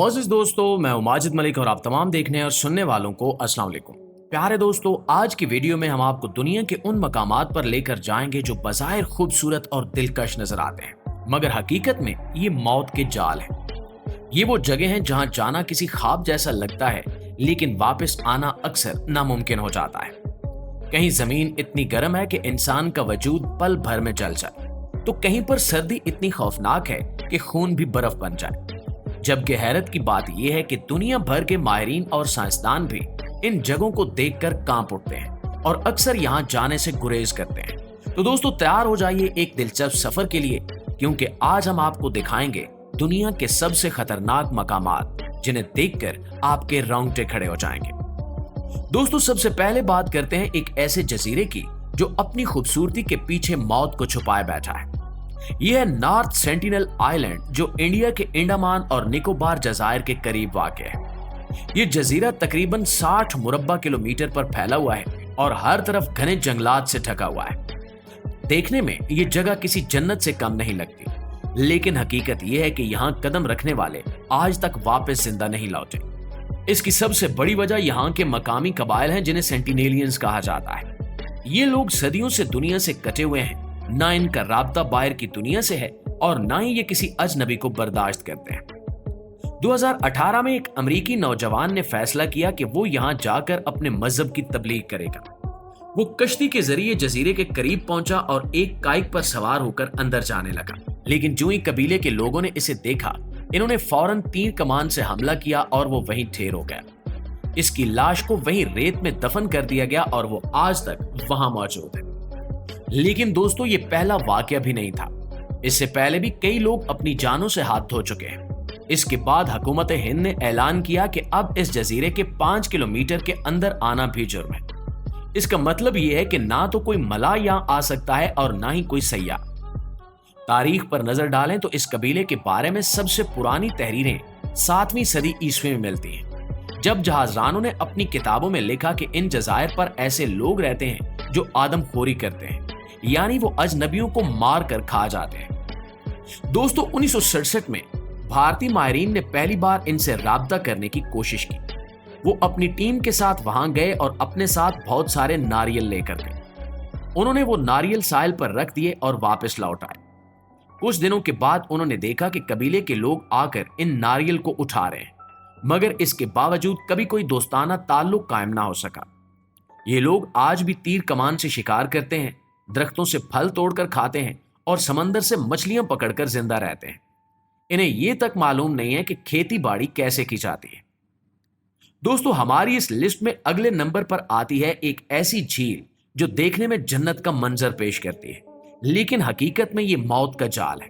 मोअज़्ज़िज़ दोस्तों, मैं हूं माजिद मलिक और आप तमाम देखने और सुनने वालों को अस्सलाम वालेकुम। प्यारे दोस्तों, आज की वीडियो में हम आपको दुनिया के उन मकामात पर लेकर जाएंगे जो बज़ाहिर खूबसूरत और दिलकश नजर आते हैं, मगर हकीकत में ये मौत के जाल हैं। ये वो जगह हैं जहां जाना किसी ख्वाब जैसा लगता है, लेकिन वापस आना अक्सर नामुमकिन हो जाता है। कहीं जमीन इतनी गर्म है कि इंसान का वजूद पल भर में जल जाए, तो कहीं पर सर्दी इतनी खौफनाक है कि खून भी बर्फ बन जाए। जबकि हैरत की बात यह है कि दुनिया भर के माहिरीन और साइंसदान भी इन जगहों को देखकर कांप उठते हैं और अक्सर यहां जाने से गुरेज करते हैं। तो दोस्तों, तैयार हो जाइए एक दिलचस्प सफर के लिए, क्योंकि आज हम आपको दिखाएंगे दुनिया के सबसे खतरनाक मकामात जिन्हें देखकर आपके रोंगटे खड़े हो जाएंगे। दोस्तों, सबसे पहले बात करते हैं एक ऐसे जजीरे की जो अपनी खूबसूरती के पीछे मौत को छुपाए बैठा है। यह है नॉर्थ सेंटिनल आइलैंड, जो इंडिया के अंडमान और निकोबार जजायर के करीब वाक़ है। यह जजीरा तकरीबन 60 मुरब्बा किलोमीटर पर फैला हुआ है और हर तरफ घने जंगलात से ढका हुआ है। देखने में यह जगह किसी जन्नत से कम नहीं लगती, लेकिन हकीकत यह है कि यहाँ कदम रखने वाले आज तक वापस जिंदा नहीं लौटे। इसकी सबसे बड़ी वजह यहाँ के मकामी कबाइल हैं, जिन्हें सेंटिनेलियंस कहा जाता है। ये लोग सदियों से दुनिया से कटे हुए हैं, ना इनका राब्ता बाहर की दुनिया से है और ना ही ये किसी अजनबी को बर्दाश्त करते हैं। 2018 में एक अमेरिकी नौजवान ने फैसला किया कि वो यहाँ जाकर अपने मजहब की तबलीग करेगा। वो कश्ती के जरिए जजीरे के करीब पहुंचा और एक काइक पर सवार होकर अंदर जाने लगा, लेकिन जो ही कबीले के लोगों ने इसे देखा, इन्होंने फौरन तीर कमान से हमला किया और वो वहीं ढेर हो गया। इसकी लाश को वहीं रेत में दफन कर दिया गया और वो आज तक वहां मौजूद है। लेकिन दोस्तों, ये पहला वाकया भी नहीं था। इससे पहले भी कई लोग अपनी जानों से हाथ धो चुके हैं। इसके बाद हुकूमत हिंद ने ऐलान किया कि अब इस जजीरे के 5 किलोमीटर के अंदर आना भी जुर्म है। इसका मतलब यह है कि ना तो कोई मलाह यहां आ सकता है और ना ही कोई सयाह। तारीख पर नजर डालें तो इस कबीले के बारे में सबसे पुरानी तहरीरें 7वीं सदी ईस्वी में मिलती हैं, जब जहाजरानों ने अपनी किताबों में लिखा कि इन जजायर पर ऐसे लोग रहते हैं जो आदमखोरी करते हैं, यानी वो अजनबियों को मार कर खा जाते हैं। दोस्तों, 1967 में भारतीय माहिरीन ने पहली बार इनसे राब्ता करने की कोशिश की। वो अपनी टीम के साथ वहां गए और अपने साथ बहुत सारे नारियल लेकर गए। उन्होंने वो नारियल साहिल पर रख दिए और वापस लौट आए। कुछ दिनों के बाद उन्होंने देखा कि कबीले के लोग आकर इन नारियल को उठा रहे हैं, मगर इसके बावजूद कभी कोई दोस्ताना ताल्लुक कायम ना हो सका। ये लोग आज भी तीर कमान से शिकार करते हैं, दरख्तों से फल तोड़कर खाते हैं और समंदर से मछलियां पकड़कर जिंदा रहते हैं। इन्हें यह तक मालूम नहीं है कि खेती बाड़ी कैसे की जाती है। दोस्तों, हमारी इस लिस्ट में अगले नंबर पर आती है एक ऐसी झील जो देखने में जन्नत का मंजर पेश करती है, लेकिन हकीकत में यह मौत का जाल है।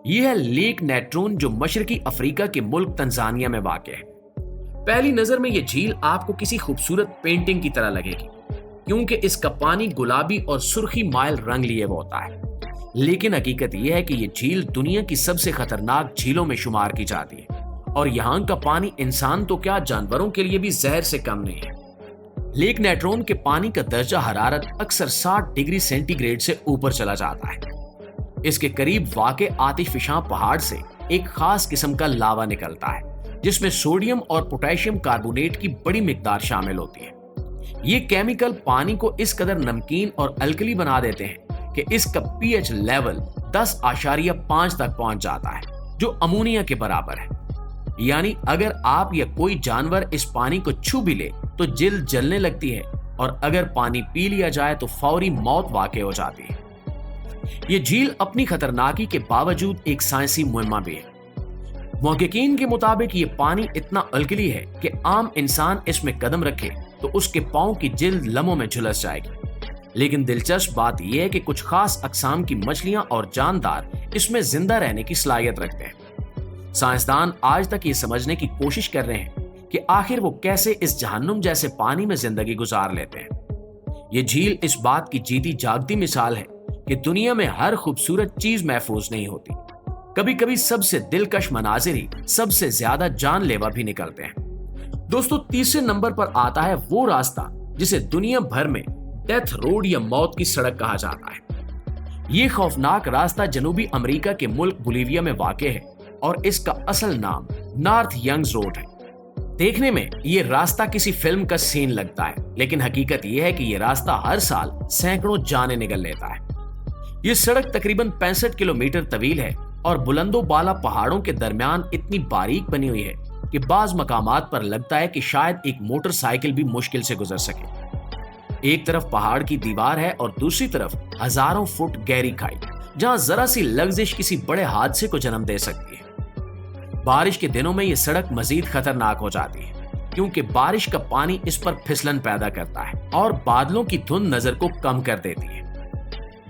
यह है लेक नेट्रोन, जो मशरकी अफ्रीका के मुल्क तंजानिया में वाक़ है। पहली नजर में यह झील आपको किसी खूबसूरत पेंटिंग की तरह लगेगी, क्योंकि इसका पानी गुलाबी और सुर्खी माइल रंग लिए हुआ होता है। लेकिन हकीकत यह है कि यह झील दुनिया की सबसे खतरनाक झीलों में शुमार की जाती है और यहाँ का पानी इंसान तो क्या, जानवरों के लिए भी जहर से कम नहीं है। लेक नेट्रोन के पानी का दर्जा हरारत अक्सर 60 डिग्री सेंटीग्रेड से ऊपर चला जाता है। इसके करीब वाक़े आतिशफशां पहाड़ से एक खास किस्म का लावा निकलता है, जिसमें सोडियम और पोटेशियम कार्बोनेट की बड़ी मिकदार शामिल होती है। ये केमिकल पानी को इस कदर नमकीन और अल्कली बना देते हैं कि इसका पीएच लेवल 10.5 तक पहुंच जाता है, जो अमोनिया के बराबर है। यानी अगर आप या कोई जानवर इस पानी को छू भी ले तो जिल्द जलने लगती है, और अगर पानी पी लिया जाए तो फौरी मौत वाक़ई हो जाती है। ये झील अपनी खतरनाकी के बावजूद एक साइंसी मुहिम्मा भी है। मुहक्किकीन के मुताबिक ये पानी इतना अल्कली है कि आम इंसान इसमें कदम रखे तो उसके पांव की जिल्द लम्हों में झुलस जाएगी। लेकिन दिलचस्प बात यह है कि कुछ खास अकसाम की मछलियां और जानदार इसमें जिंदा रहने की सलाहियत रखते हैं। साइंसदान आज तक ये समझने की कोशिश कर रहे हैं कि आखिर वो कैसे इस जहन्नुम जैसे पानी में जिंदगी गुजार लेते हैं। ये झील इस बात की जीती जागती मिसाल है कि दुनिया में हर खूबसूरत चीज महफूज नहीं होती। कभी कभी सबसे दिलकश मनाजिर ही सबसे ज्यादा जानलेवा भी निकलते हैं। दोस्तों, तीसरे नंबर पर आता है वो रास्ता जिसे दुनिया भर में डेथ रोड या मौत की सड़क कहा जाता है। ये खौफनाक रास्ता जनूबी अमेरिका के मुल्क बोलिविया में वाक़ है और इसका असल नाम नॉर्थ यंग्स रोड है। देखने में ये रास्ता किसी फिल्म का सीन लगता है, लेकिन हकीकत ये है कि ये रास्ता हर साल सैकड़ों जाने निकल लेता है। ये सड़क तकरीबन 65 किलोमीटर तवील है और बुलंदो बाला पहाड़ों के दरमियान इतनी बारीक बनी हुई है कि बाज मकामात पर लगता है कि शायद एक मोटरसाइकिल भी मुश्किल से गुजर सके। एक तरफ पहाड़ की दीवार है और दूसरी तरफ हजारों फुट गहरी खाई, जहां जरा सी लग्जिश किसी बड़े हादसे को जन्म दे सकती है। बारिश के दिनों में यह सड़क मजीद खतरनाक हो जाती है, क्योंकि बारिश का पानी इस पर फिसलन पैदा करता है और बादलों की धुंध नजर को कम कर देती है।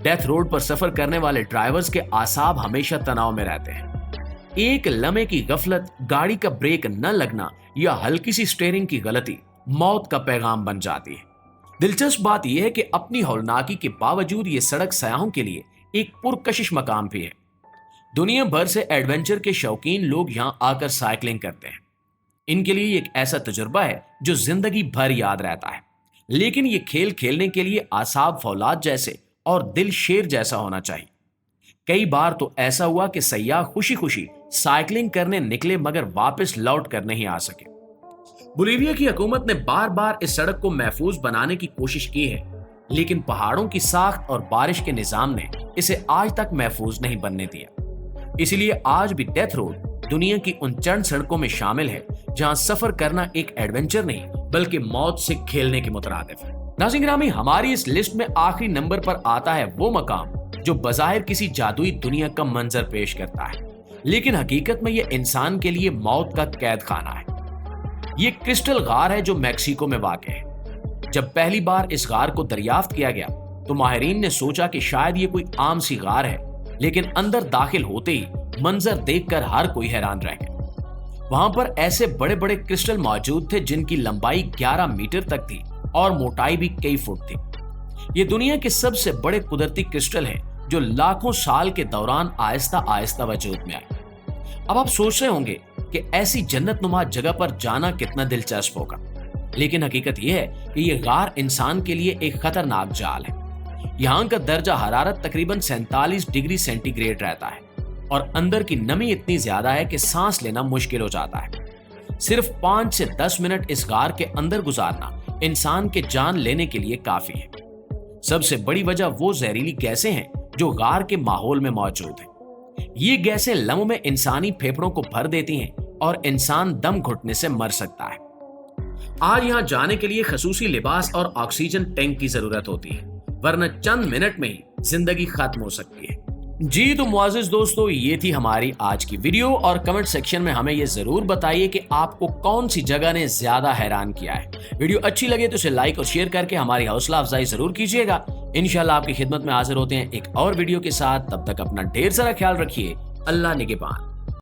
डेथ रोड पर सफर करने वाले ड्राइवर्स के आसाब हमेशा तनाव में रहते हैं। एक लम्हे की गफलत, गाड़ी का ब्रेक न लगना या हल्की सी स्टीयरिंग की गलती मौत का पैगाम बन जाती है। दिलचस्प बात यह है कि अपनी हौलनाकी के बावजूद ये सड़क सयाहों के लिए एक पुरकशिश मकाम भी है। दुनिया भर से एडवेंचर के शौकीन लोग यहाँ आकर साइकिलिंग करते हैं। इनके लिए एक ऐसा तजुर्बा है जो जिंदगी भर याद रहता है। लेकिन ये खेल खेलने के लिए आसाब फौलाद जैसे और दिल शेर जैसा होना चाहिए। कई बार तो ऐसा हुआ कि सयाह खुशी खुशी साइकिलिंग करने निकले मगर वापस लौट कर नहीं आ सके। बोलीविया की हुकूमत ने बार बार इस सड़क को महफूज बनाने की कोशिश की है, लेकिन पहाड़ों की साख्त और बारिश के निजाम ने इसे आज तक महफूज नहीं बनने दिया। इसलिए आज भी डेथ रोड दुनिया की उन चंद सड़कों में शामिल है जहां सफर करना एक एडवेंचर नहीं बल्कि मौत से खेलने के मुतरादिफ है। नाज़रीन गिरामी, हमारी इस लिस्ट में आखिरी नंबर पर आता है वो मकाम जो बज़ाहिर किसी जादुई दुनिया का मंजर पेश करता है, लेकिन हकीकत में यह इंसान के लिए मौत का कैद खाना है। ये क्रिस्टल गार है जो मैक्सिको में वाक़ है। जब पहली बार इस गार को दरियाफ्त किया गया तो माहिरीन ने सोचा कि शायद ये कोई आम सी गार है, लेकिन अंदर दाखिल होते ही मंजर देखकर हर कोई हैरान रह गया। वहां पर ऐसे बड़े बड़े क्रिस्टल मौजूद थे जिनकी लंबाई 11 मीटर तक थी और मोटाई भी कई फुट थी। ये दुनिया के सबसे बड़े कुदरती क्रिस्टल हैं जो लाखों साल के दौरान आहिस्ता आहिस्ता वजूद में आए। अब आप सोच रहे होंगे कि ऐसी जन्नत नुमा जगह पर जाना कितना दिलचस्प होगा, लेकिन हकीकत यह है कि यह गार इंसान के लिए एक खतरनाक जाल है। यहाँ का दर्जा हरारत तकरीबन 47 डिग्री सेंटीग्रेड रहता है और अंदर की नमी इतनी ज्यादा है कि सांस लेना मुश्किल हो जाता है। सिर्फ 5 से 10 मिनट इस गार के अंदर गुजारना इंसान के जान लेने के लिए काफी है। सबसे बड़ी वजह वो जहरीली गैसें हैं जो गार के माहौल में मौजूद हैं। ये गैसें लम्हों में इंसानी फेफड़ों को भर देती हैं और इंसान दम घुटने से मर सकता है। आज यहाँ जाने के लिए खसूसी लिबास और ऑक्सीजन टैंक की जरूरत होती है, वरना चंद मिनट में ही जिंदगी खत्म हो सकती है। जी तो मुआज़िज़ दोस्तों, ये थी हमारी आज की वीडियो और कमेंट सेक्शन में हमें ये जरूर बताइए कि आपको कौन सी जगह ने ज्यादा हैरान किया है। वीडियो अच्छी लगे तो इसे लाइक और शेयर करके हमारी हौसला अफजाई जरूर कीजिएगा। इंशाल्लाह आपकी खिदमत में हाजिर होते हैं एक और वीडियो के साथ। तब तक अपना ढेर सारा ख्याल रखिए। अल्लाह निगहबान।